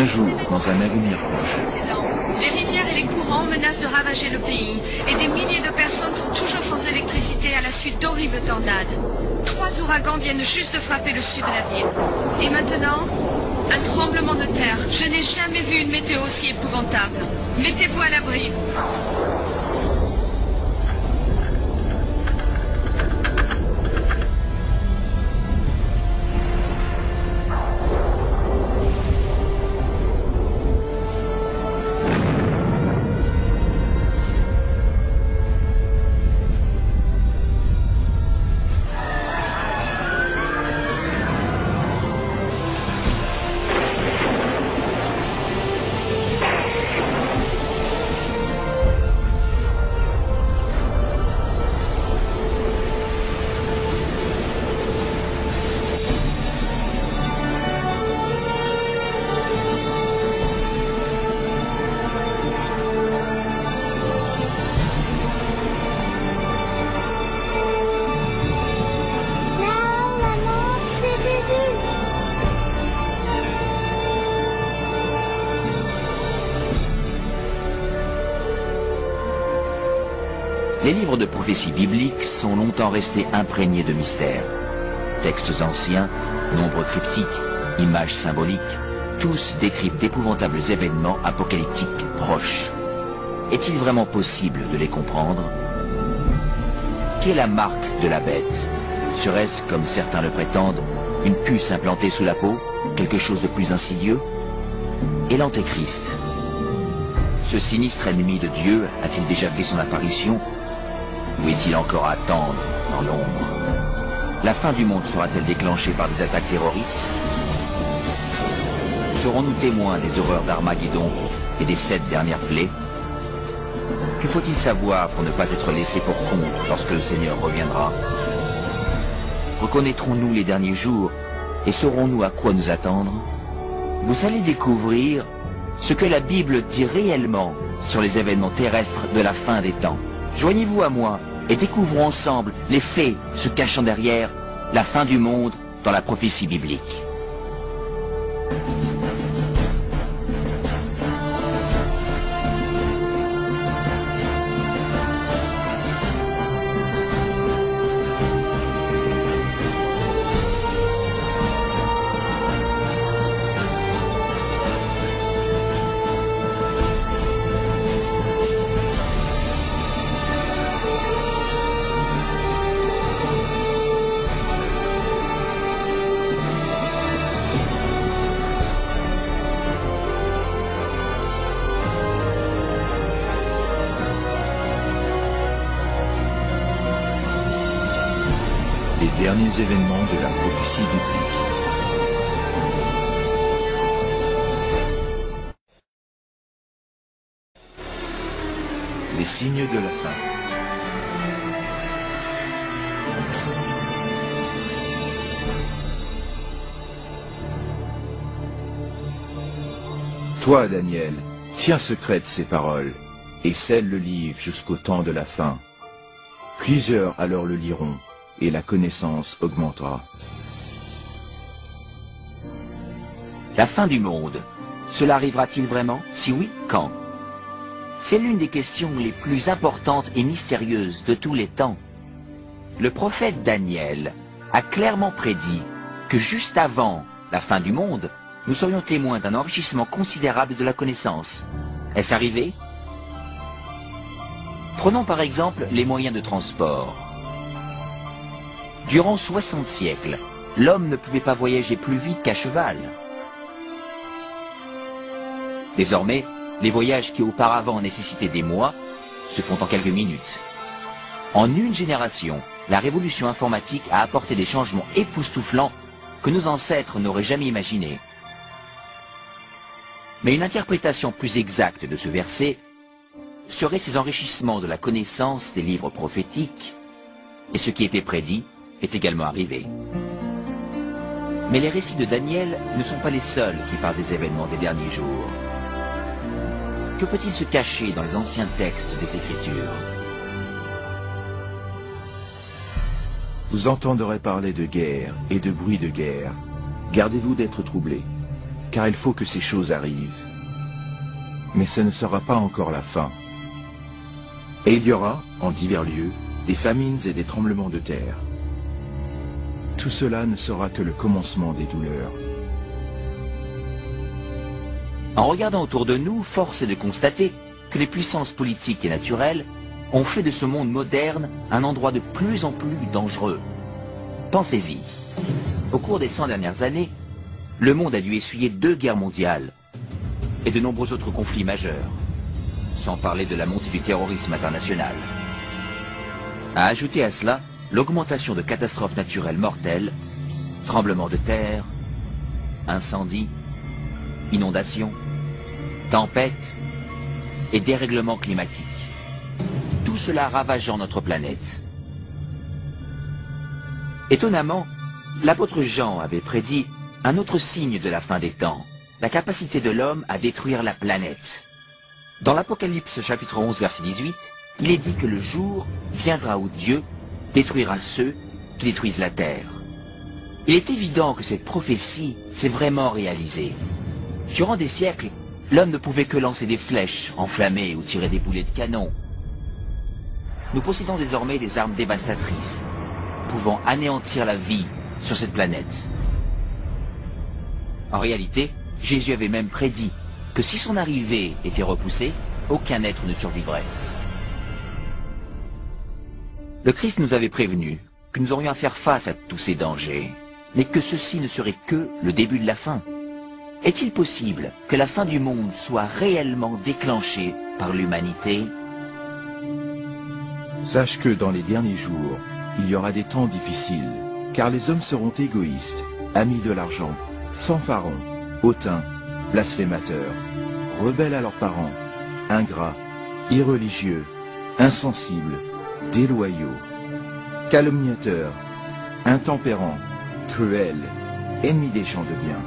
Un jour, dans un avenir proche, les rivières et les courants menacent de ravager le pays et des milliers de personnes sont toujours sans électricité à la suite d'horribles tornades. 3 ouragans viennent juste de frapper le sud de la ville. Et maintenant, un tremblement de terre. Je n'ai jamais vu une météo aussi épouvantable. Mettez-vous à l'abri. Les livres de prophéties bibliques sont longtemps restés imprégnés de mystères. Textes anciens, nombres cryptiques, images symboliques, tous décrivent d'épouvantables événements apocalyptiques proches. Est-il vraiment possible de les comprendre? Qu'est la marque de la bête? Serait-ce, comme certains le prétendent, une puce implantée sous la peau? Quelque chose de plus insidieux? Et l'Antéchrist? Ce sinistre ennemi de Dieu a-t-il déjà fait son apparition? Ou est-il encore à attendre dans l'ombre? La fin du monde sera-t-elle déclenchée par des attaques terroristes? Serons-nous témoins des horreurs d'Armageddon et des 7 dernières plaies? Que faut-il savoir pour ne pas être laissé pour compte lorsque le Seigneur reviendra? Reconnaîtrons-nous les derniers jours et saurons-nous à quoi nous attendre? Vous allez découvrir ce que la Bible dit réellement sur les événements terrestres de la fin des temps. Joignez-vous à moi et découvrons ensemble les faits se cachant derrière la fin du monde dans la prophétie biblique. les derniers événements de la prophétie biblique. Les signes de la fin. Toi, Daniel, tiens secrète ces paroles, et scelle le livre jusqu'au temps de la fin. Plusieurs alors le liront, et la connaissance augmentera. La fin du monde, cela arrivera-t-il vraiment? Si oui, quand? C'est l'une des questions les plus importantes et mystérieuses de tous les temps. Le prophète Daniel a clairement prédit que juste avant la fin du monde, nous serions témoins d'un enrichissement considérable de la connaissance. Est-ce arrivé? Prenons par exemple les moyens de transport. Durant 60 siècles, l'homme ne pouvait pas voyager plus vite qu'à cheval. Désormais, les voyages qui auparavant nécessitaient des mois se font en quelques minutes. En une génération, la révolution informatique a apporté des changements époustouflants que nos ancêtres n'auraient jamais imaginés. Mais une interprétation plus exacte de ce verset serait ces enrichissements de la connaissance des livres prophétiques, et ce qui était prédit est également arrivé. Mais les récits de Daniel ne sont pas les seuls qui parlent des événements des derniers jours. Que peut-il se cacher dans les anciens textes des Écritures? Vous entendrez parler de guerre et de bruit de guerre. Gardez-vous d'être troublés, car il faut que ces choses arrivent. Mais ce ne sera pas encore la fin. Et il y aura, en divers lieux, des famines et des tremblements de terre. Tout cela ne sera que le commencement des douleurs. En regardant autour de nous, force est de constater que les puissances politiques et naturelles ont fait de ce monde moderne un endroit de plus en plus dangereux. Pensez-y. Au cours des 100 dernières années, le monde a dû essuyer 2 guerres mondiales et de nombreux autres conflits majeurs, sans parler de la montée du terrorisme international. À ajouter à cela l'augmentation de catastrophes naturelles mortelles, tremblements de terre, incendies, inondations, tempêtes et dérèglements climatiques. Tout cela ravageant notre planète. Étonnamment, l'apôtre Jean avait prédit un autre signe de la fin des temps, la capacité de l'homme à détruire la planète. Dans l'Apocalypse chapitre 11 verset 18, il est dit que le jour viendra où Dieu détruira ceux qui détruisent la terre. Il est évident que cette prophétie s'est vraiment réalisée. Durant des siècles, l'homme ne pouvait que lancer des flèches enflammées ou tirer des boulets de canon. Nous possédons désormais des armes dévastatrices, pouvant anéantir la vie sur cette planète. En réalité, Jésus avait même prédit que si son arrivée était repoussée, aucun être ne survivrait. Le Christ nous avait prévenu que nous aurions à faire face à tous ces dangers, mais que ceci ne serait que le début de la fin. Est-il possible que la fin du monde soit réellement déclenchée par l'humanité? Sache que dans les derniers jours, il y aura des temps difficiles, car les hommes seront égoïstes, amis de l'argent, fanfarons, hautains, blasphémateurs, rebelles à leurs parents, ingrats, irreligieux, insensibles, déloyaux, calomniateurs, intempérants, cruels, ennemis des gens de bien.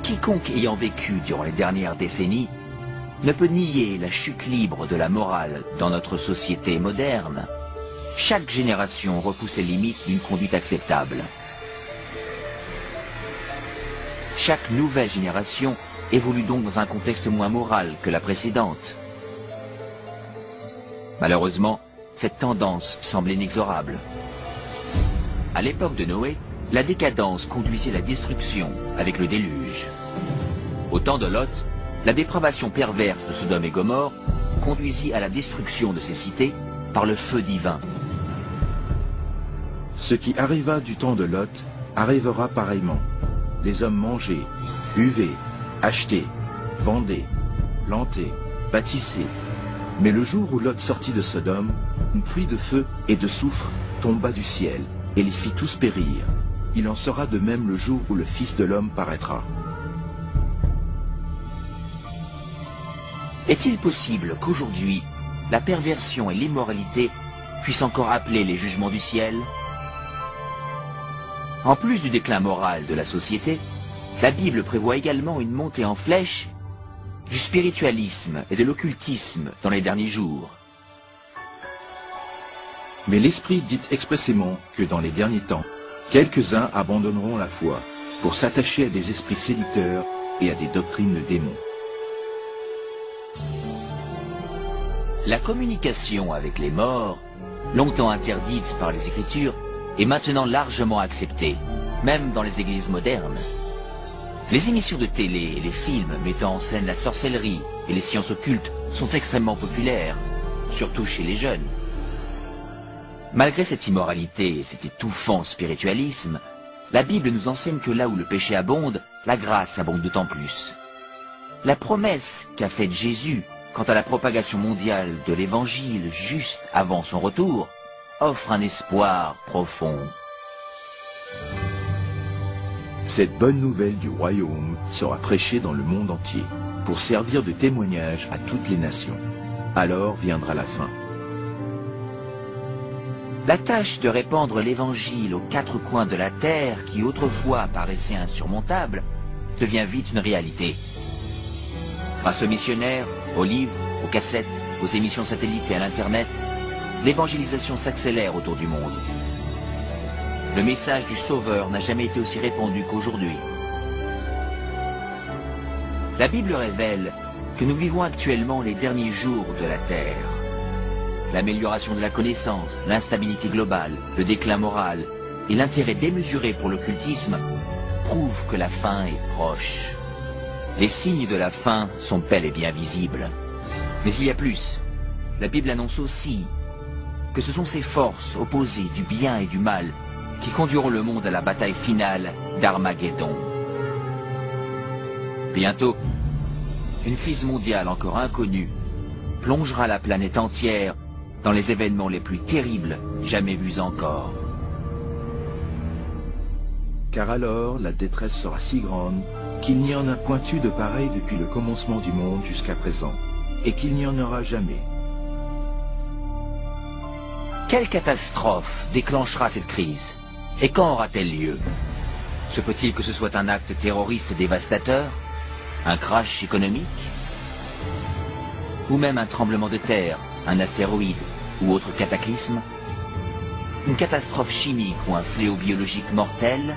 Quiconque ayant vécu durant les dernières décennies ne peut nier la chute libre de la morale dans notre société moderne. Chaque génération repousse les limites d'une conduite acceptable. Chaque nouvelle génération évolue donc dans un contexte moins moral que la précédente. Malheureusement, cette tendance semble inexorable. À l'époque de Noé, la décadence conduisait à la destruction avec le déluge. Au temps de Lot, la dépravation perverse de Sodome et Gomorrhe conduisit à la destruction de ces cités par le feu divin. Ce qui arriva du temps de Lot arrivera pareillement. Les hommes mangeaient, buvaient, achetaient, vendaient, plantaient, bâtissaient. Mais le jour où Lot sortit de Sodome, une pluie de feu et de soufre tomba du ciel et les fit tous périr. Il en sera de même le jour où le Fils de l'homme paraîtra. Est-il possible qu'aujourd'hui, la perversion et l'immoralité puissent encore appeler les jugements du ciel? En plus du déclin moral de la société, la Bible prévoit également une montée en flèche du spiritualisme et de l'occultisme dans les derniers jours. Mais l'Esprit dit expressément que dans les derniers temps, quelques-uns abandonneront la foi pour s'attacher à des esprits séducteurs et à des doctrines de démons. La communication avec les morts, longtemps interdite par les Écritures, est maintenant largement acceptée, même dans les églises modernes. Les émissions de télé et les films mettant en scène la sorcellerie et les sciences occultes sont extrêmement populaires, surtout chez les jeunes. Malgré cette immoralité et cet étouffant spiritualisme, la Bible nous enseigne que là où le péché abonde, la grâce abonde d'autant plus. La promesse qu'a faite Jésus quant à la propagation mondiale de l'Évangile juste avant son retour offre un espoir profond. Cette bonne nouvelle du royaume sera prêchée dans le monde entier pour servir de témoignage à toutes les nations. Alors viendra la fin. La tâche de répandre l'Évangile aux 4 coins de la terre, qui autrefois paraissait insurmontable, devient vite une réalité. Grâce aux missionnaires, aux livres, aux cassettes, aux émissions satellites et à l'Internet, l'évangélisation s'accélère autour du monde. le message du Sauveur n'a jamais été aussi répandu qu'aujourd'hui. La Bible révèle que nous vivons actuellement les derniers jours de la Terre. L'amélioration de la connaissance, l'instabilité globale, le déclin moral et l'intérêt démesuré pour l'occultisme prouvent que la fin est proche. Les signes de la fin sont bel et bien visibles. Mais il y a plus. La Bible annonce aussi que ce sont ces forces opposées du bien et du mal qui conduiront le monde à la bataille finale d'Armageddon. Bientôt, une crise mondiale encore inconnue plongera la planète entière dans les événements les plus terribles jamais vus encore. Car alors la détresse sera si grande qu'il n'y en a point eu de pareil depuis le commencement du monde jusqu'à présent, et qu'il n'y en aura jamais. Quelle catastrophe déclenchera cette crise? Et quand aura-t-elle lieu? Se peut-il que ce soit un acte terroriste dévastateur? Un crash économique? Ou même un tremblement de terre, un astéroïde ou autre cataclysme? Une catastrophe chimique ou un fléau biologique mortel?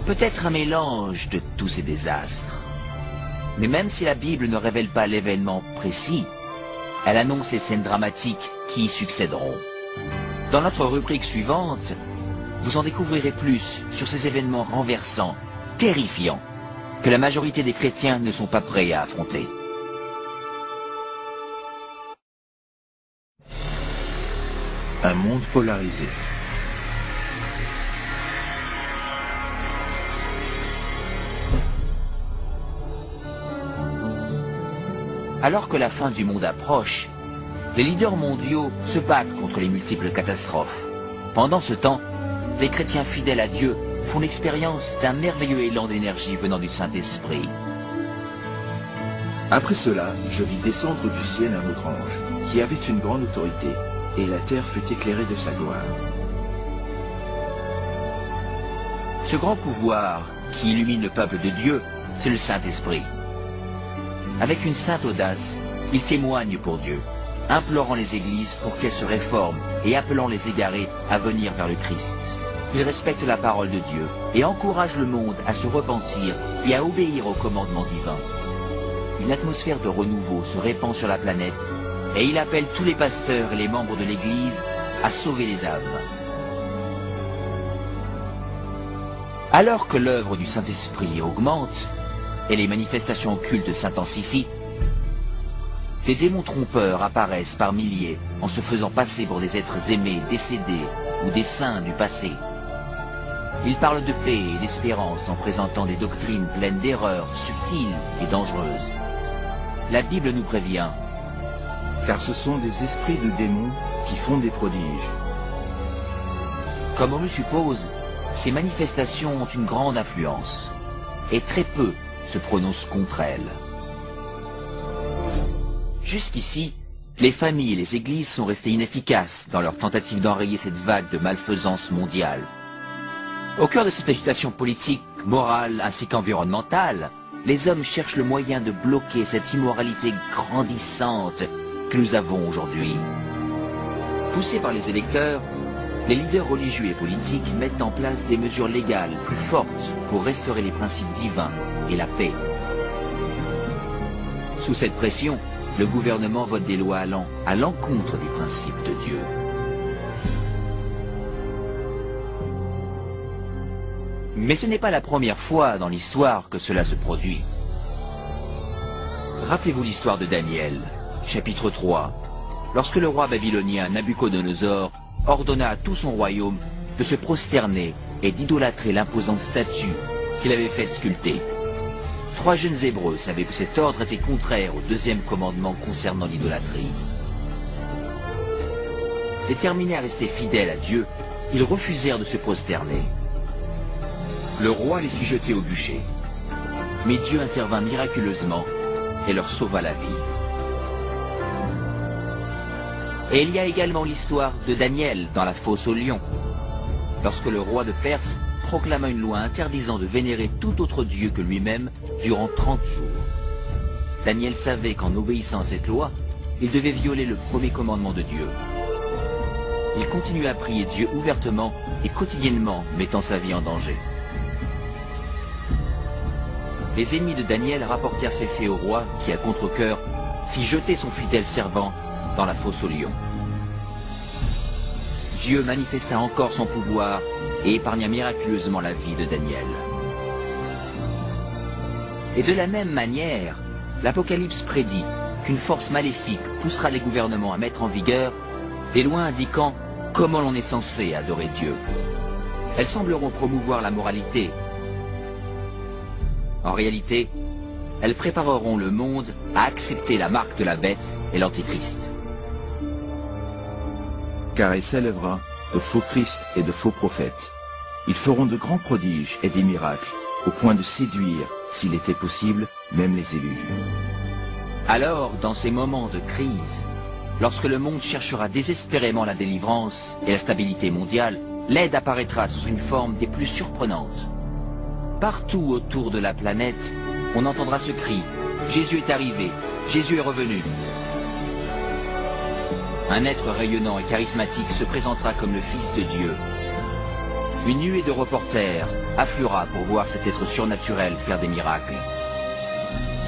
Peut-être un mélange de tous ces désastres. Mais même si la Bible ne révèle pas l'événement précis, elle annonce les scènes dramatiques qui y succéderont. Dans notre rubrique suivante, vous en découvrirez plus sur ces événements renversants, terrifiants, que la majorité des chrétiens ne sont pas prêts à affronter. Un monde polarisé. Alors que la fin du monde approche, les leaders mondiaux se battent contre les multiples catastrophes. Pendant ce temps, les chrétiens fidèles à Dieu font l'expérience d'un merveilleux élan d'énergie venant du Saint-Esprit. Après cela, je vis descendre du ciel un autre ange, qui avait une grande autorité, et la terre fut éclairée de sa gloire. Ce grand pouvoir qui illumine le peuple de Dieu, c'est le Saint-Esprit. Avec une sainte audace, il témoigne pour Dieu, implorant les églises pour qu'elles se réforment et appelant les égarés à venir vers le Christ. Il respecte la parole de Dieu et encourage le monde à se repentir et à obéir au commandement divin. Une atmosphère de renouveau se répand sur la planète et il appelle tous les pasteurs et les membres de l'Église à sauver les âmes. Alors que l'œuvre du Saint-Esprit augmente et les manifestations occultes s'intensifient, des démons trompeurs apparaissent par milliers en se faisant passer pour des êtres aimés, décédés ou des saints du passé. Ils parlent de paix et d'espérance en présentant des doctrines pleines d'erreurs, subtiles et dangereuses. La Bible nous prévient. Car ce sont des esprits de démons qui font des prodiges. Comme on le suppose, ces manifestations ont une grande influence, et très peu se prononcent contre elles. Jusqu'ici, les familles et les églises sont restées inefficaces dans leur tentative d'enrayer cette vague de malfaisance mondiale. Au cœur de cette agitation politique, morale ainsi qu'environnementale, les hommes cherchent le moyen de bloquer cette immoralité grandissante que nous avons aujourd'hui. Poussés par les électeurs, les leaders religieux et politiques mettent en place des mesures légales plus fortes pour restaurer les principes divins et la paix. Sous cette pression, le gouvernement vote des lois allant à l'encontre des principes de Dieu. Mais ce n'est pas la première fois dans l'histoire que cela se produit. Rappelez-vous l'histoire de Daniel, chapitre 3, lorsque le roi babylonien Nabuchodonosor ordonna à tout son royaume de se prosterner et d'idolâtrer l'imposante statue qu'il avait faite sculpter. 3 jeunes Hébreux savaient que cet ordre était contraire au 2e commandement concernant l'idolâtrie. Déterminés à rester fidèles à Dieu, ils refusèrent de se prosterner. Le roi les fit jeter au bûcher. Mais Dieu intervint miraculeusement et leur sauva la vie. Et il y a également l'histoire de Daniel dans la fosse aux lions. Lorsque le roi de Perse proclama une loi interdisant de vénérer tout autre dieu que lui-même durant 30 jours. Daniel savait qu'en obéissant à cette loi, il devait violer le premier commandement de Dieu. il continue à prier Dieu ouvertement et quotidiennement, mettant sa vie en danger. Les ennemis de Daniel rapportèrent ces faits au roi qui, à contre-cœur, fit jeter son fidèle servant dans la fosse aux lions. Dieu manifesta encore son pouvoir et épargna miraculeusement la vie de Daniel. Et de la même manière, l'Apocalypse prédit qu'une force maléfique poussera les gouvernements à mettre en vigueur des lois indiquant comment l'on est censé adorer Dieu. Elles sembleront promouvoir la moralité. En réalité, elles prépareront le monde à accepter la marque de la bête et l'Antéchrist. Car il s'élèvera de faux Christ et de faux prophètes. Ils feront de grands prodiges et des miracles, au point de séduire, s'il était possible, même les élus. Alors, dans ces moments de crise, lorsque le monde cherchera désespérément la délivrance et la stabilité mondiale, l'aide apparaîtra sous une forme des plus surprenantes. Partout autour de la planète, on entendra ce cri « Jésus est arrivé, Jésus est revenu ». Un être rayonnant et charismatique se présentera comme le Fils de Dieu. Une nuée de reporters affluera pour voir cet être surnaturel faire des miracles.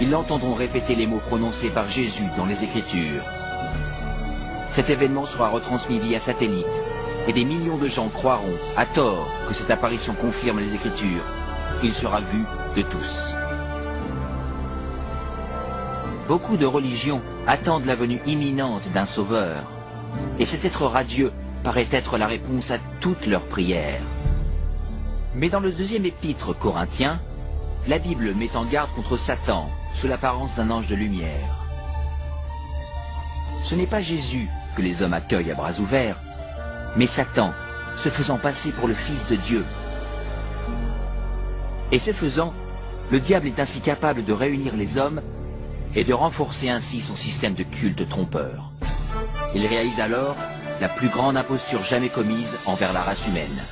Ils l'entendront répéter les mots prononcés par Jésus dans les Écritures. Cet événement sera retransmis via satellite et des millions de gens croiront, à tort, que cette apparition confirme les Écritures. Il sera vu de tous. Beaucoup de religions attendent la venue imminente d'un sauveur, et cet être radieux paraît être la réponse à toutes leurs prières. Mais dans le deuxième épître Corinthiens, la Bible met en garde contre Satan sous l'apparence d'un ange de lumière. Ce n'est pas Jésus que les hommes accueillent à bras ouverts, mais Satan, se faisant passer pour le Fils de Dieu. Et ce faisant, le diable est ainsi capable de réunir les hommes et de renforcer ainsi son système de culte trompeur. Il réalise alors la plus grande imposture jamais commise envers la race humaine.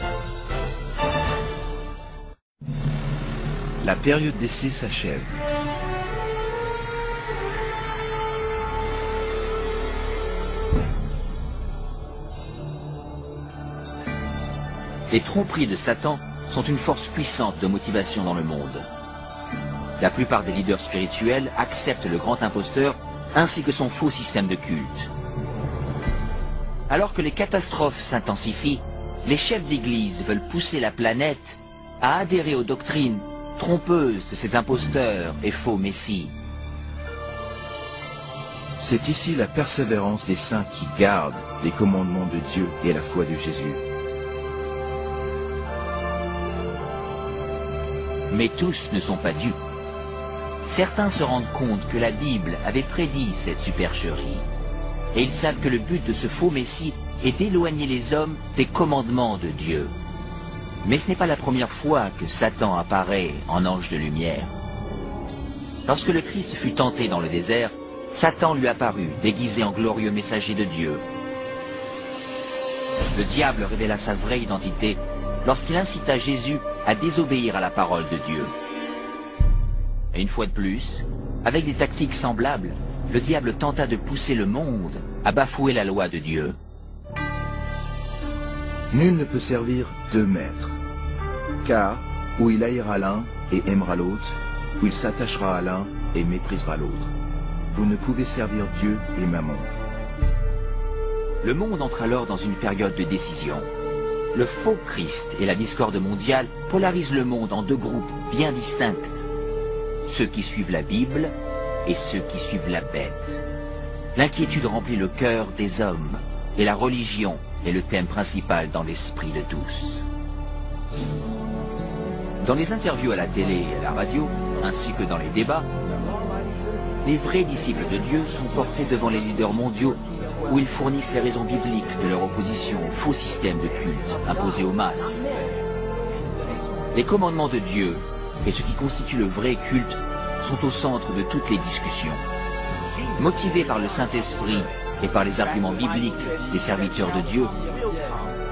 La période d'essai s'achève. Les tromperies de Satan sont une force puissante de motivation dans le monde. La plupart des leaders spirituels acceptent le grand imposteur ainsi que son faux système de culte. Alors que les catastrophes s'intensifient, les chefs d'église veulent pousser la planète à adhérer aux doctrines trompeuses de cet imposteur et faux messie. C'est ici la persévérance des saints qui gardent les commandements de Dieu et la foi de Jésus. Mais tous ne sont pas dupes. Certains se rendent compte que la Bible avait prédit cette supercherie. Et ils savent que le but de ce faux messie est d'éloigner les hommes des commandements de Dieu. Mais ce n'est pas la première fois que Satan apparaît en ange de lumière. Lorsque le Christ fut tenté dans le désert, Satan lui apparut, déguisé en glorieux messager de Dieu. Le diable révéla sa vraie identité lorsqu'il incita Jésus à désobéir à la parole de Dieu. Et une fois de plus, avec des tactiques semblables, le diable tenta de pousser le monde à bafouer la loi de Dieu. Nul ne peut servir deux maîtres, car ou il haïra l'un et aimera l'autre, ou il s'attachera à l'un et méprisera l'autre. Vous ne pouvez servir Dieu et Mammon. Le monde entre alors dans une période de décision. Le faux Christ et la discorde mondiale polarisent le monde en deux groupes bien distincts. Ceux qui suivent la Bible et ceux qui suivent la bête. L'inquiétude remplit le cœur des hommes et la religion est le thème principal dans l'esprit de tous. Dans les interviews à la télé et à la radio, ainsi que dans les débats, les vrais disciples de Dieu sont portés devant les leaders mondiaux où ils fournissent les raisons bibliques de leur opposition au faux système de culte imposé aux masses. Les commandements de Dieu et ce qui constitue le vrai culte sont au centre de toutes les discussions. Motivés par le Saint-Esprit et par les arguments bibliques des serviteurs de Dieu,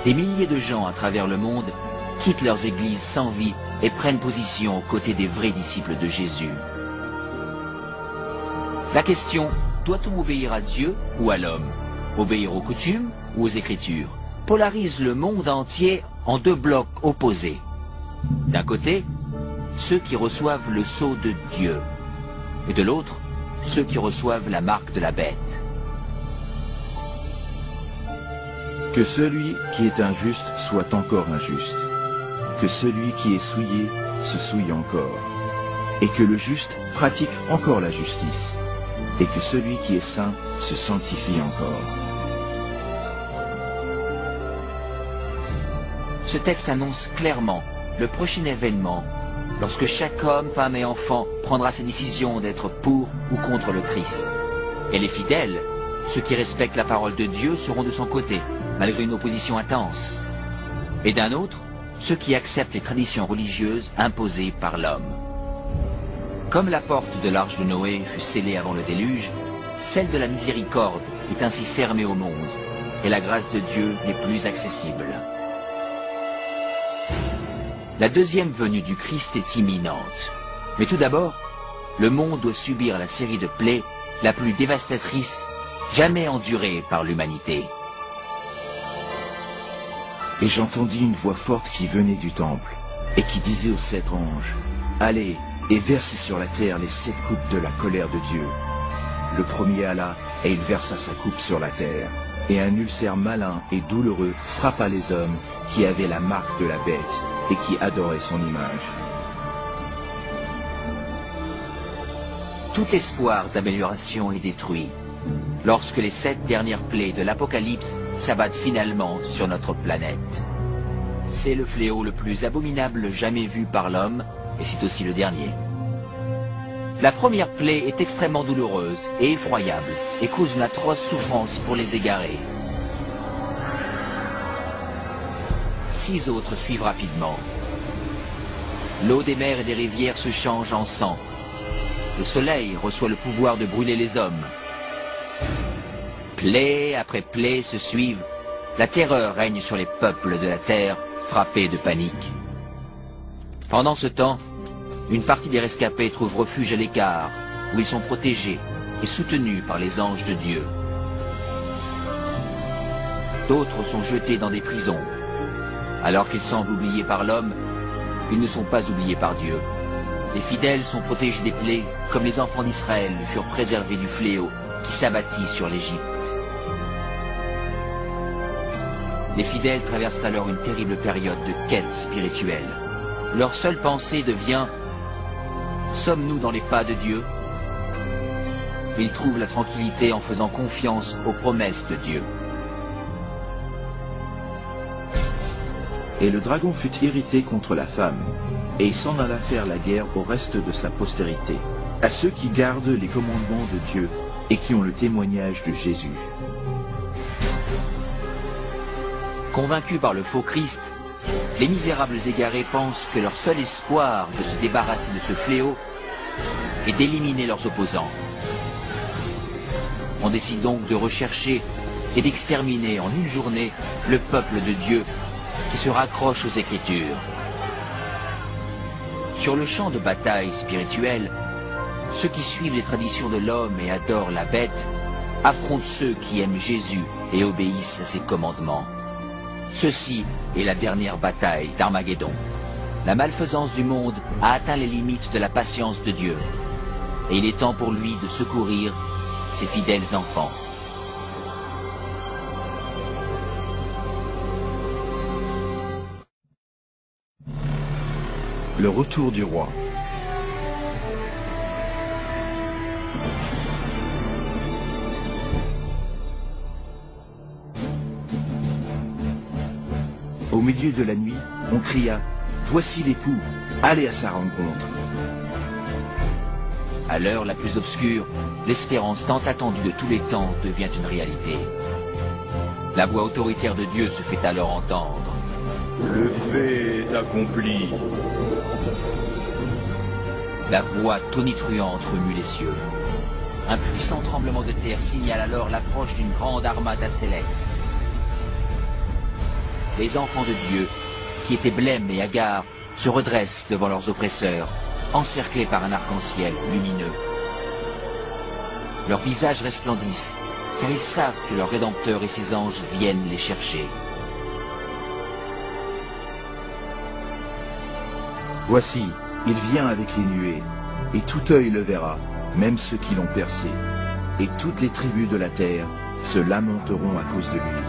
des milliers de gens à travers le monde quittent leurs églises sans vie et prennent position aux côtés des vrais disciples de Jésus. La question, doit-on obéir à Dieu ou à l'homme? Obéir aux coutumes ou aux Écritures? polarise le monde entier en deux blocs opposés. D'un côté, ceux qui reçoivent le sceau de Dieu, et de l'autre, ceux qui reçoivent la marque de la bête. Que celui qui est injuste soit encore injuste, que celui qui est souillé se souille encore, et que le juste pratique encore la justice, et que celui qui est saint se sanctifie encore. Ce texte annonce clairement le prochain événement, lorsque chaque homme, femme et enfant prendra sa décision d'être pour ou contre le Christ. Et les fidèles, ceux qui respectent la parole de Dieu, seront de son côté, malgré une opposition intense. Et d'un autre, ceux qui acceptent les traditions religieuses imposées par l'homme. Comme la porte de l'arche de Noé fut scellée avant le déluge, celle de la miséricorde est ainsi fermée au monde, et la grâce de Dieu n'est plus accessible. La deuxième venue du Christ est imminente. Mais tout d'abord, le monde doit subir la série de plaies la plus dévastatrice jamais endurée par l'humanité. Et j'entendis une voix forte qui venait du temple, et qui disait aux 7 anges, « Allez, et versez sur la terre les 7 coupes de la colère de Dieu. » Le premier alla, et il versa sa coupe sur la terre. Et un ulcère malin et douloureux frappa les hommes qui avaient la marque de la bête et qui adoraient son image. Tout espoir d'amélioration est détruit lorsque les 7 dernières plaies de l'Apocalypse s'abattent finalement sur notre planète. C'est le fléau le plus abominable jamais vu par l'homme, et c'est aussi le dernier. La première plaie est extrêmement douloureuse et effroyable et cause une atroce souffrance pour les égarés. 6 autres suivent rapidement. L'eau des mers et des rivières se change en sang. Le soleil reçoit le pouvoir de brûler les hommes. Plaie après plaie se suivent. La terreur règne sur les peuples de la terre, frappés de panique. Pendant ce temps, une partie des rescapés trouve refuge à l'écart, où ils sont protégés et soutenus par les anges de Dieu. D'autres sont jetés dans des prisons. Alors qu'ils semblent oubliés par l'homme, ils ne sont pas oubliés par Dieu. Les fidèles sont protégés des plaies, comme les enfants d'Israël furent préservés du fléau qui s'abattit sur l'Égypte. Les fidèles traversent alors une terrible période de quête spirituelle. Leur seule pensée devient « Sommes-nous dans les pas de Dieu ?» Ils trouvent la tranquillité en faisant confiance aux promesses de Dieu. Et le dragon fut irrité contre la femme, et il s'en alla faire la guerre au reste de sa postérité, à ceux qui gardent les commandements de Dieu et qui ont le témoignage de Jésus. Convaincus par le faux Christ, les misérables égarés pensent que leur seul espoir de se débarrasser de ce fléau est d'éliminer leurs opposants. On décide donc de rechercher et d'exterminer en une journée le peuple de Dieu qui se raccroche aux Écritures. Sur le champ de bataille spirituel, ceux qui suivent les traditions de l'homme et adorent la bête affrontent ceux qui aiment Jésus et obéissent à ses commandements. Ceci est la dernière bataille d'Armageddon. La malfaisance du monde a atteint les limites de la patience de Dieu, et il est temps pour lui de secourir ses fidèles enfants. Le retour du roi. Au milieu de la nuit, on cria « Voici l'époux, allez à sa rencontre !» À l'heure la plus obscure, l'espérance tant attendue de tous les temps devient une réalité. La voix autoritaire de Dieu se fait alors entendre. Le fait est accompli. La voix tonitruante remue les cieux. Un puissant tremblement de terre signale alors l'approche d'une grande armada céleste. Les enfants de Dieu, qui étaient blêmes et hagards, se redressent devant leurs oppresseurs, encerclés par un arc-en-ciel lumineux. Leurs visages resplendissent, car ils savent que leur Rédempteur et ses anges viennent les chercher. Voici, il vient avec les nuées, et tout œil le verra, même ceux qui l'ont percé, et toutes les tribus de la terre se lamenteront à cause de lui.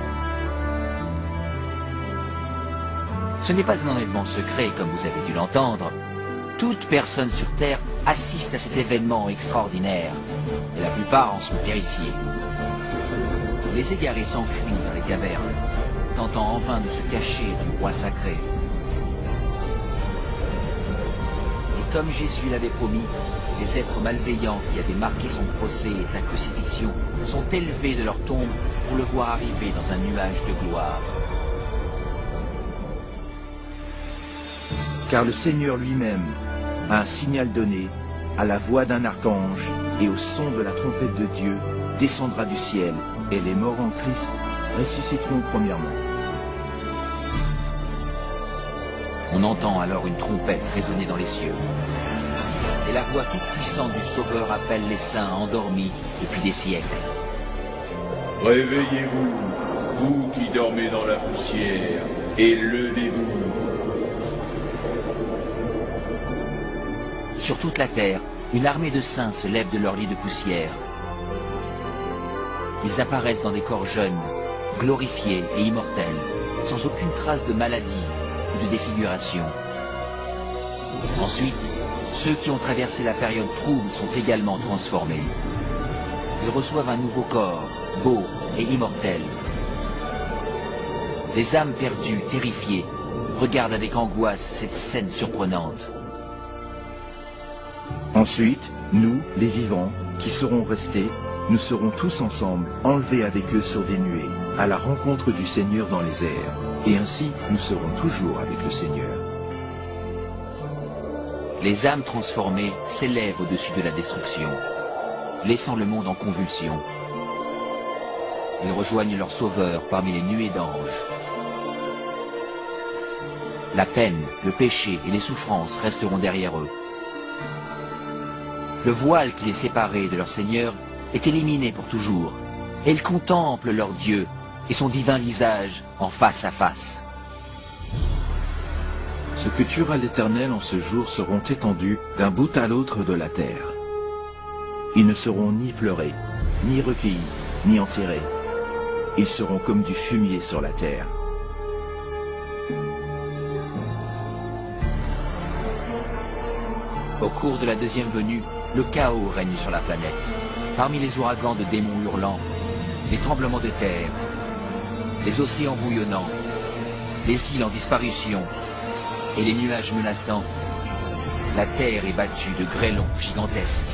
Ce n'est pas un enlèvement secret, comme vous avez dû l'entendre. Toute personne sur Terre assiste à cet événement extraordinaire, et la plupart en sont terrifiés. Les égarés s'enfuient dans les cavernes, tentant en vain de se cacher du roi sacré. Et comme Jésus l'avait promis, les êtres malveillants qui avaient marqué son procès et sa crucifixion sont élevés de leur tombe pour le voir arriver dans un nuage de gloire. Car le Seigneur lui-même a un signal donné, à la voix d'un archange et au son de la trompette de Dieu, descendra du ciel, et les morts en Christ ressusciteront premièrement. On entend alors une trompette résonner dans les cieux. Et la voix toute puissante du Sauveur appelle les saints endormis depuis des siècles. Réveillez-vous, vous qui dormez dans la poussière, et levez-vous. Sur toute la terre, une armée de saints se lève de leur lit de poussière. Ils apparaissent dans des corps jeunes, glorifiés et immortels, sans aucune trace de maladie ou de défiguration. Ensuite, ceux qui ont traversé la période trouble sont également transformés. Ils reçoivent un nouveau corps, beau et immortel. Les âmes perdues, terrifiées, regardent avec angoisse cette scène surprenante. Ensuite, nous, les vivants, qui serons restés, nous serons tous ensemble, enlevés avec eux sur des nuées, à la rencontre du Seigneur dans les airs. Et ainsi, nous serons toujours avec le Seigneur. Les âmes transformées s'élèvent au-dessus de la destruction, laissant le monde en convulsion. Ils rejoignent leur Sauveur parmi les nuées d'anges. La peine, le péché et les souffrances resteront derrière eux. Le voile qui les séparait de leur Seigneur est éliminé pour toujours, et ils contemplent leur Dieu et son divin visage en face à face. Ce que tuera l'Éternel en ce jour seront étendus d'un bout à l'autre de la terre. Ils ne seront ni pleurés, ni recueillis, ni enterrés. Ils seront comme du fumier sur la terre. Au cours de la deuxième venue, le chaos règne sur la planète. Parmi les ouragans de démons hurlants, les tremblements de terre, les océans bouillonnants, les îles en disparition et les nuages menaçants, la terre est battue de grêlons gigantesques.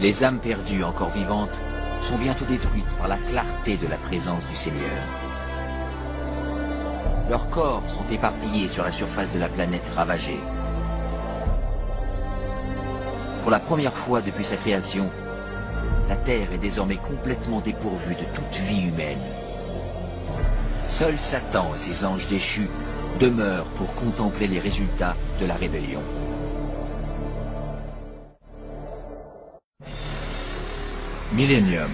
Les âmes perdues encore vivantes sont bientôt détruites par la clarté de la présence du Seigneur. Leurs corps sont éparpillés sur la surface de la planète ravagée. Pour la première fois depuis sa création, la Terre est désormais complètement dépourvue de toute vie humaine. Seul Satan et ses anges déchus demeurent pour contempler les résultats de la rébellion. Millennium.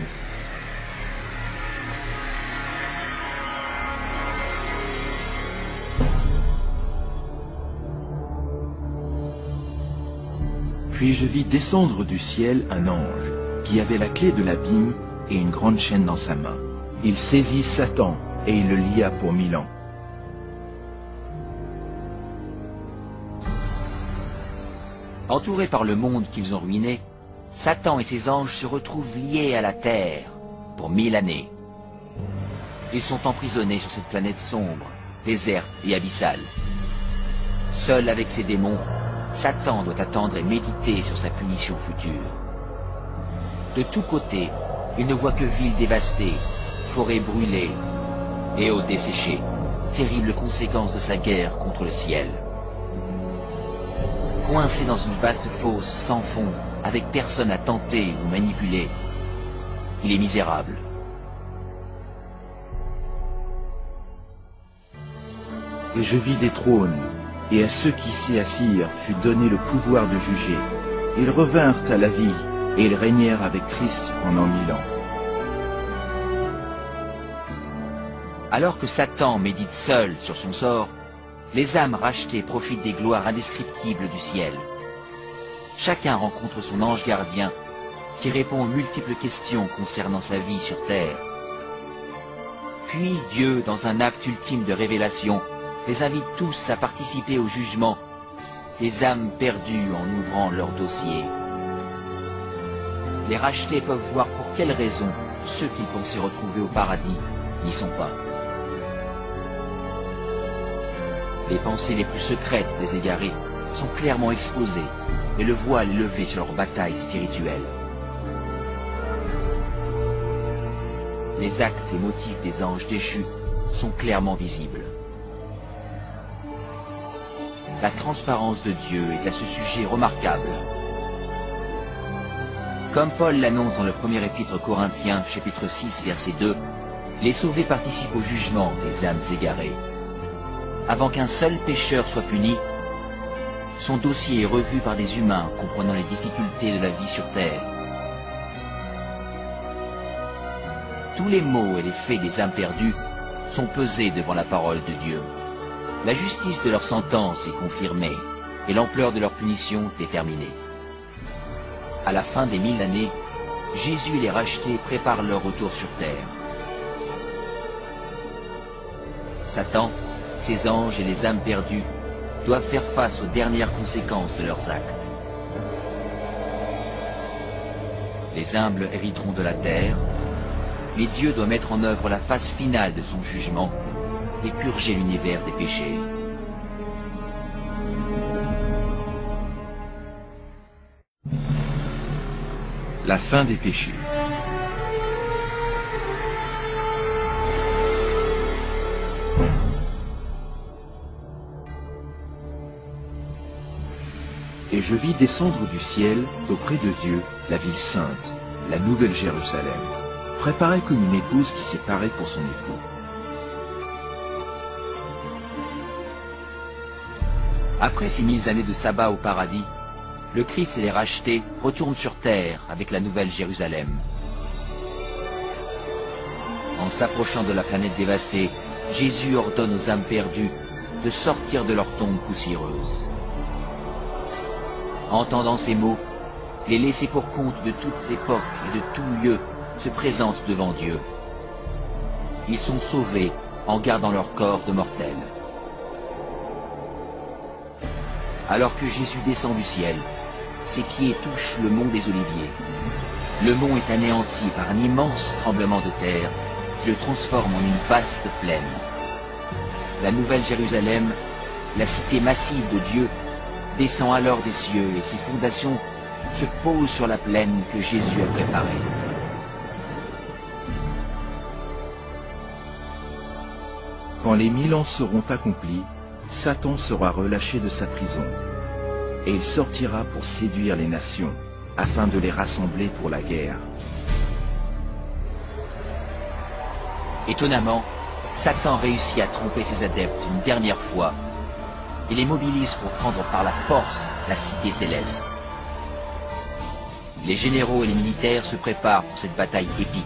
Puis je vis descendre du ciel un ange, qui avait la clé de l'abîme et une grande chaîne dans sa main. Il saisit Satan et il le lia pour 1000 ans. Entourés par le monde qu'ils ont ruiné, Satan et ses anges se retrouvent liés à la terre pour 1000 années. Ils sont emprisonnés sur cette planète sombre, déserte et abyssale. Seul avec ses démons, Satan doit attendre et méditer sur sa punition future. De tous côtés, il ne voit que villes dévastées, forêts brûlées et eaux desséchées, terribles conséquences de sa guerre contre le ciel. Coincé dans une vaste fosse sans fond, avec personne à tenter ou manipuler, il est misérable. Et je vis des trônes, et à ceux qui s'y assirent fut donné le pouvoir de juger. Ils revinrent à la vie, et ils régnèrent avec Christ pendant 1000 ans. Alors que Satan médite seul sur son sort, les âmes rachetées profitent des gloires indescriptibles du ciel. Chacun rencontre son ange gardien qui répond aux multiples questions concernant sa vie sur terre. Puis Dieu, dans un acte ultime de révélation, les invite tous à participer au jugement des âmes perdues en ouvrant leur dossier. Les rachetés peuvent voir pour quelles raisons ceux qu'ils pensaient retrouver au paradis n'y sont pas. Les pensées les plus secrètes des égarés sont clairement exposées et le voile est levé sur leur bataille spirituelle. Les actes et motifs des anges déchus sont clairement visibles. La transparence de Dieu est à ce sujet remarquable. Comme Paul l'annonce dans le premier épître aux Corinthiens, chapitre 6, verset 2, les sauvés participent au jugement des âmes égarées. Avant qu'un seul pécheur soit puni, son dossier est revu par des humains comprenant les difficultés de la vie sur terre. Tous les maux et les faits des âmes perdues sont pesés devant la parole de Dieu. La justice de leur sentence est confirmée et l'ampleur de leur punition déterminée. À la fin des 1000 années, Jésus et les rachetés préparent leur retour sur terre. Satan, ses anges et les âmes perdues doivent faire face aux dernières conséquences de leurs actes. Les humbles hériteront de la terre, mais Dieu doit mettre en œuvre la phase finale de son jugement et purger l'univers des péchés. La fin des péchés. Et je vis descendre du ciel, auprès de Dieu, la ville sainte, la nouvelle Jérusalem, préparée comme une épouse qui s'est parée pour son époux. Après ces 1000 années de sabbat au paradis, le Christ et les rachetés retournent sur terre avec la nouvelle Jérusalem. En s'approchant de la planète dévastée, Jésus ordonne aux âmes perdues de sortir de leur tombe poussiéreuse. Entendant ces mots, les laissés pour compte de toutes époques et de tout lieu se présentent devant Dieu. Ils sont sauvés en gardant leur corps de mortels. Alors que Jésus descend du ciel, ses pieds touchent le mont des Oliviers. Le mont est anéanti par un immense tremblement de terre qui le transforme en une vaste plaine. La nouvelle Jérusalem, la cité massive de Dieu, descend alors des cieux et ses fondations se posent sur la plaine que Jésus a préparée. Quand les 1000 ans seront accomplis, Satan sera relâché de sa prison, et il sortira pour séduire les nations, afin de les rassembler pour la guerre. Étonnamment, Satan réussit à tromper ses adeptes une dernière fois et les mobilise pour prendre par la force la cité céleste. Les généraux et les militaires se préparent pour cette bataille épique.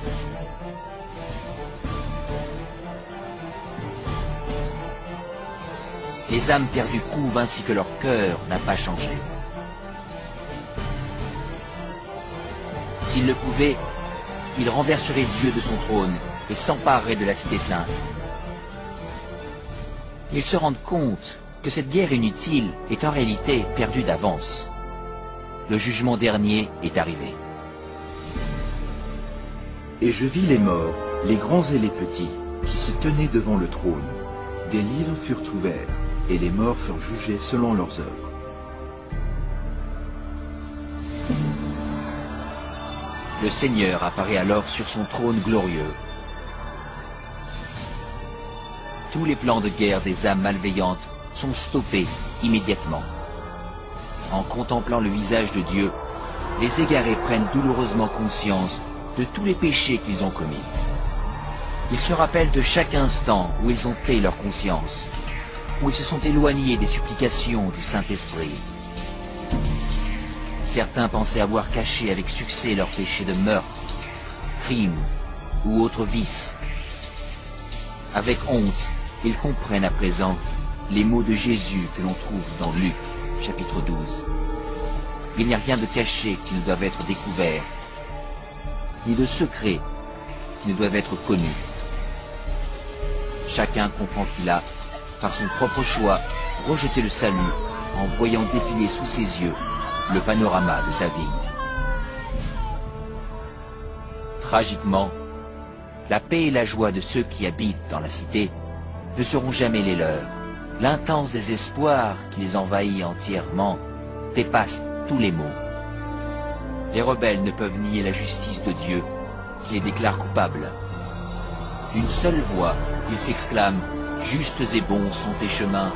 Les âmes perdues prouvent ainsi que leur cœur n'a pas changé. S'ils le pouvaient, ils renverseraient Dieu de son trône et s'empareraient de la cité sainte. Ils se rendent compte que cette guerre inutile est en réalité perdue d'avance. Le jugement dernier est arrivé. Et je vis les morts, les grands et les petits, qui se tenaient devant le trône. Des livres furent ouverts, et les morts furent jugés selon leurs œuvres. Le Seigneur apparaît alors sur son trône glorieux. Tous les plans de guerre des âmes malveillantes sont stoppés immédiatement. En contemplant le visage de Dieu, les égarés prennent douloureusement conscience de tous les péchés qu'ils ont commis. Ils se rappellent de chaque instant où ils ont tait leur conscience, où ils se sont éloignés des supplications du Saint-Esprit. Certains pensaient avoir caché avec succès leurs péchés de meurtre, crime ou autres vices. Avec honte, ils comprennent à présent les mots de Jésus que l'on trouve dans Luc, chapitre 12. Il n'y a rien de caché qui ne doive être découvert, ni de secret qui ne doivent être connus. Chacun comprend qu'il a, par son propre choix, rejeté le salut en voyant défiler sous ses yeux le panorama de sa vie. Tragiquement, la paix et la joie de ceux qui habitent dans la cité ne seront jamais les leurs. L'intense désespoir qui les envahit entièrement dépasse tous les mots. Les rebelles ne peuvent nier la justice de Dieu qui les déclare coupables. D'une seule voix, ils s'exclament « Justes et bons sont tes chemins,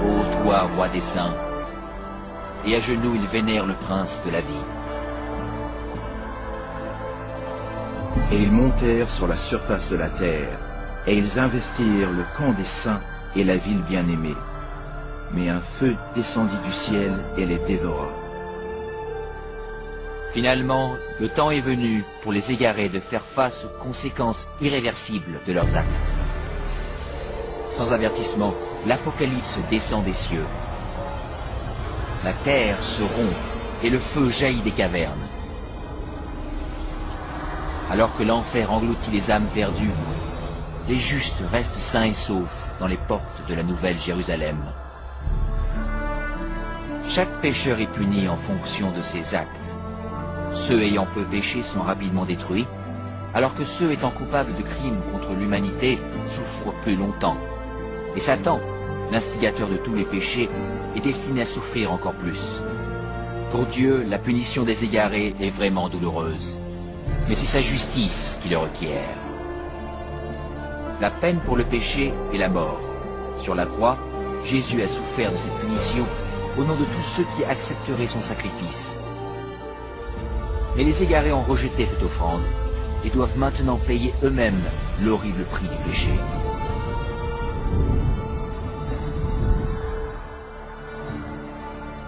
ô toi, roi des saints !» Et à genoux, ils vénèrent le prince de la vie. Et ils montèrent sur la surface de la terre, et ils investirent le camp des saints et la ville bien-aimée. Mais un feu descendit du ciel et les dévora. Finalement, le temps est venu pour les égarés de faire face aux conséquences irréversibles de leurs actes. Sans avertissement, l'Apocalypse descend des cieux. La terre se rompt et le feu jaillit des cavernes. Alors que l'enfer engloutit les âmes perdues, les justes restent sains et saufs dans les portes de la Nouvelle Jérusalem. Chaque pécheur est puni en fonction de ses actes. Ceux ayant peu péché sont rapidement détruits, alors que ceux étant coupables de crimes contre l'humanité souffrent plus longtemps. Et Satan, l'instigateur de tous les péchés, est destiné à souffrir encore plus. Pour Dieu, la punition des égarés est vraiment douloureuse, mais c'est sa justice qui le requiert. La peine pour le péché est la mort. Sur la croix, Jésus a souffert de cette punition au nom de tous ceux qui accepteraient son sacrifice. Mais les égarés ont rejeté cette offrande et doivent maintenant payer eux-mêmes l'horrible prix du péché.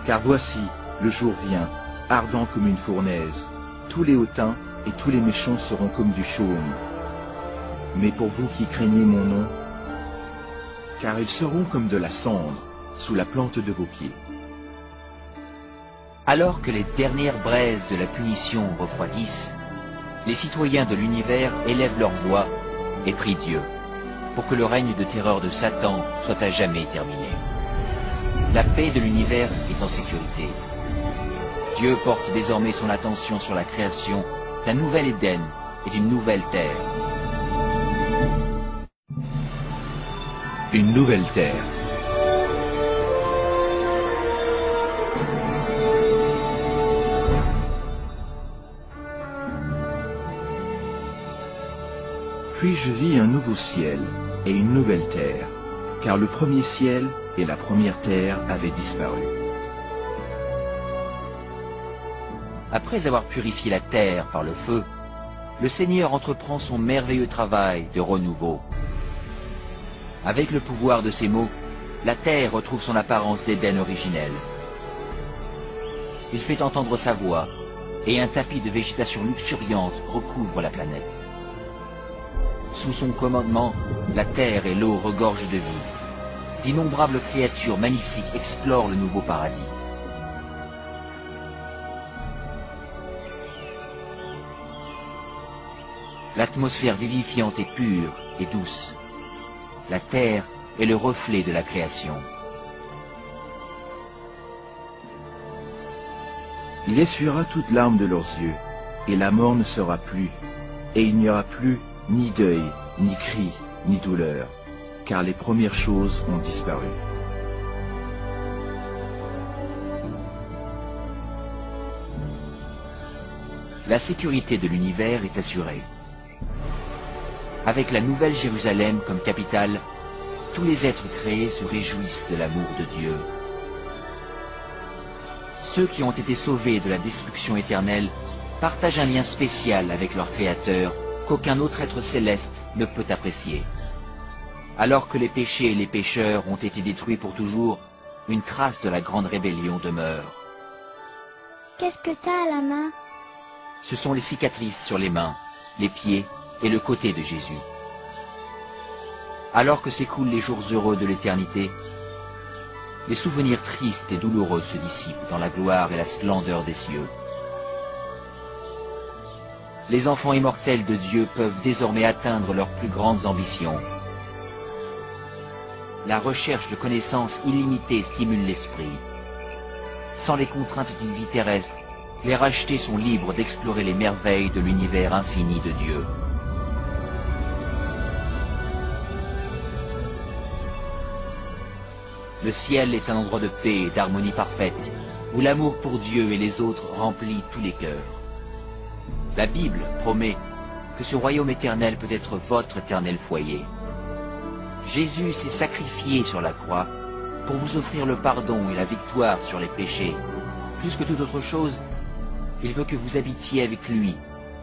Car voici, le jour vient, ardent comme une fournaise. Tous les hautains et tous les méchants seront comme du chaume. Mais pour vous qui craignez mon nom, car ils seront comme de la cendre sous la plante de vos pieds. Alors que les dernières braises de la punition refroidissent, les citoyens de l'univers élèvent leur voix et prient Dieu pour que le règne de terreur de Satan soit à jamais terminé. La paix de l'univers est en sécurité. Dieu porte désormais son attention sur la création d'un nouvel Éden et d'une nouvelle terre. Une nouvelle terre. Puis je vis un nouveau ciel et une nouvelle terre, car le premier ciel et la première terre avaient disparu. Après avoir purifié la terre par le feu, le Seigneur entreprend son merveilleux travail de renouveau. Avec le pouvoir de ses mots, la terre retrouve son apparence d'Éden originel. Il fait entendre sa voix, et un tapis de végétation luxuriante recouvre la planète. Sous son commandement, la terre et l'eau regorgent de vie. D'innombrables créatures magnifiques explorent le nouveau paradis. L'atmosphère vivifiante est pure et douce. La terre est le reflet de la création. Il essuiera toute larme de leurs yeux, et la mort ne sera plus, et il n'y aura plus ni deuil, ni cri, ni douleur, car les premières choses ont disparu. La sécurité de l'univers est assurée. Avec la Nouvelle Jérusalem comme capitale, tous les êtres créés se réjouissent de l'amour de Dieu. Ceux qui ont été sauvés de la destruction éternelle partagent un lien spécial avec leur Créateur qu'aucun autre être céleste ne peut apprécier. Alors que les péchés et les pécheurs ont été détruits pour toujours, une trace de la grande rébellion demeure. Qu'est-ce que t'as à la main? Ce sont les cicatrices sur les mains, les pieds et le côté de Jésus. alors que s'écoulent les jours heureux de l'éternité, les souvenirs tristes et douloureux se dissipent dans la gloire et la splendeur des cieux. Les enfants immortels de Dieu peuvent désormais atteindre leurs plus grandes ambitions. La recherche de connaissances illimitées stimule l'esprit. Sans les contraintes d'une vie terrestre, les rachetés sont libres d'explorer les merveilles de l'univers infini de Dieu. Le ciel est un endroit de paix et d'harmonie parfaite, où l'amour pour Dieu et les autres remplit tous les cœurs. La Bible promet que ce royaume éternel peut être votre éternel foyer. Jésus s'est sacrifié sur la croix pour vous offrir le pardon et la victoire sur les péchés. Plus que toute autre chose, il veut que vous habitiez avec lui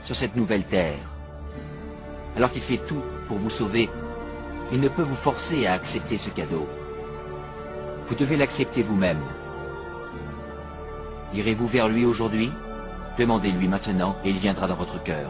sur cette nouvelle terre. Alors qu'il fait tout pour vous sauver, il ne peut vous forcer à accepter ce cadeau. Vous devez l'accepter vous-même. Irez-vous vers lui aujourd'hui? Demandez-lui maintenant et il viendra dans votre cœur.